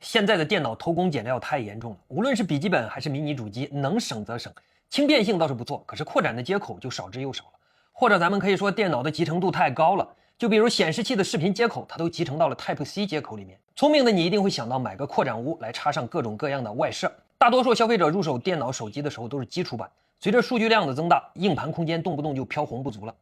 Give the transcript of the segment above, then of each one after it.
现在的电脑偷工减料太严重了，无论是笔记本还是迷你主机，能省则省。轻便性倒是不错，可是扩展的接口就少之又少了。或者咱们可以说电脑的集成度太高了，就比如显示器的视频接口，它都集成到了 Type C 接口里面。聪明的你一定会想到买个扩展坞来插上各种各样的外设。大多数消费者入手电脑、手机的时候都是基础版，随着数据量的增大，硬盘空间动不动就飘红不足了。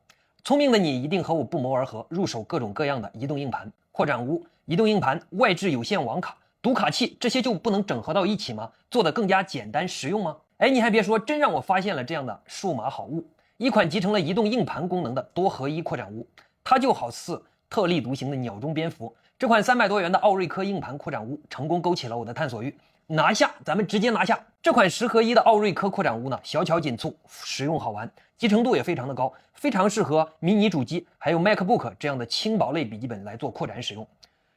聪明的你一定和我不谋而合，入手各种各样的移动硬盘、扩展坞、移动硬盘、外置有线网卡、读卡器，这些就不能整合到一起吗？做得更加简单实用吗？哎，你还别说，真让我发现了这样的数码好物，一款集成了移动硬盘功能的多合一扩展坞，它就好似特立独行的鸟中蝙蝠。这款300多元的奥瑞科硬盘扩展坞成功勾起了我的探索欲，拿下，咱们直接拿下！这款10合一的奥瑞科扩展坞呢，小巧紧凑，实用好玩，集成度也非常的高，非常适合迷你主机还有 MacBook 这样的轻薄类笔记本来做扩展使用。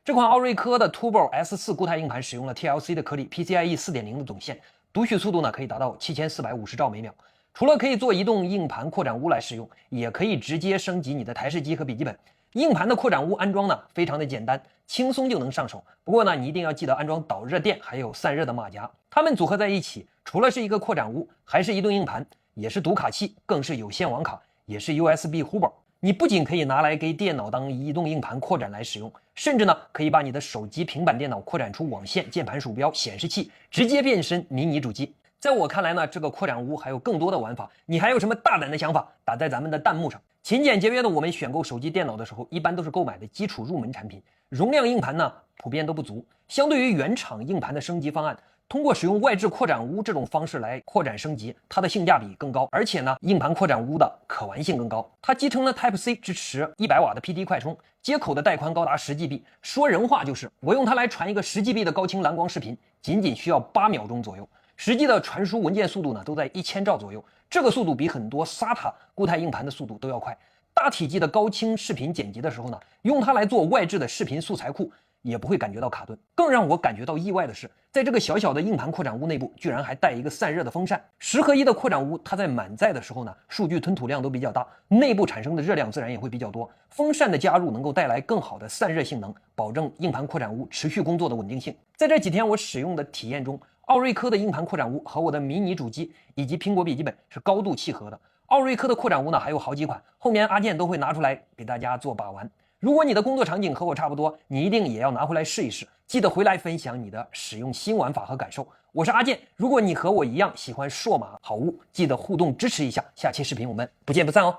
这款奥瑞科的 Turbo S4 固态硬盘使用了 TLC 的颗粒 PCIe 4.0 的总线，读取速度呢可以达到7450兆每秒。除了可以做移动硬盘扩展坞来使用，也可以直接升级你的台式机和笔记本。硬盘的扩展坞安装呢非常的简单，轻松就能上手。不过呢，你一定要记得安装导热垫还有散热的马甲，它们组合在一起，除了是一个扩展坞，还是移动硬盘，也是读卡器，更是有线网卡，也是 USB 呼宝。你不仅可以拿来给电脑当移动硬盘扩展来使用，甚至呢可以把你的手机、平板电脑扩展出网线、键盘、鼠标、显示器，直接变身迷你主机。在我看来呢，这个扩展坞还有更多的玩法，你还有什么大胆的想法？打在咱们的弹幕上。勤俭节约的我们选购手机电脑的时候，一般都是购买的基础入门产品，容量硬盘呢普遍都不足。相对于原厂硬盘的升级方案，通过使用外置扩展坞这种方式来扩展升级，它的性价比更高，而且呢，硬盘扩展坞的可玩性更高。它集成了 Type C， 支持100瓦的 PD 快充，接口的带宽高达10GB。说人话就是，我用它来传一个10GB 的高清蓝光视频，仅仅需要8秒钟左右。实际的传输文件速度呢，都在1000兆左右，这个速度比很多 SATA 固态硬盘的速度都要快。大体积的高清视频剪辑的时候呢，用它来做外置的视频素材库，也不会感觉到卡顿。更让我感觉到意外的是，在这个小小的硬盘扩展坞内部，居然还带一个散热的风扇。10合一的扩展坞，它在满载的时候呢，数据吞吐量都比较大，内部产生的热量自然也会比较多。风扇的加入能够带来更好的散热性能，保证硬盘扩展坞持续工作的稳定性。在这几天我使用的体验中，奥瑞科的硬盘扩展坞和我的迷你主机以及苹果笔记本是高度契合的。奥瑞科的扩展坞呢还有好几款，后面阿健都会拿出来给大家做把玩。如果你的工作场景和我差不多，你一定也要拿回来试一试，记得回来分享你的使用新玩法和感受。我是阿健，如果你和我一样喜欢数码好物，记得互动支持一下，下期视频我们不见不散哦。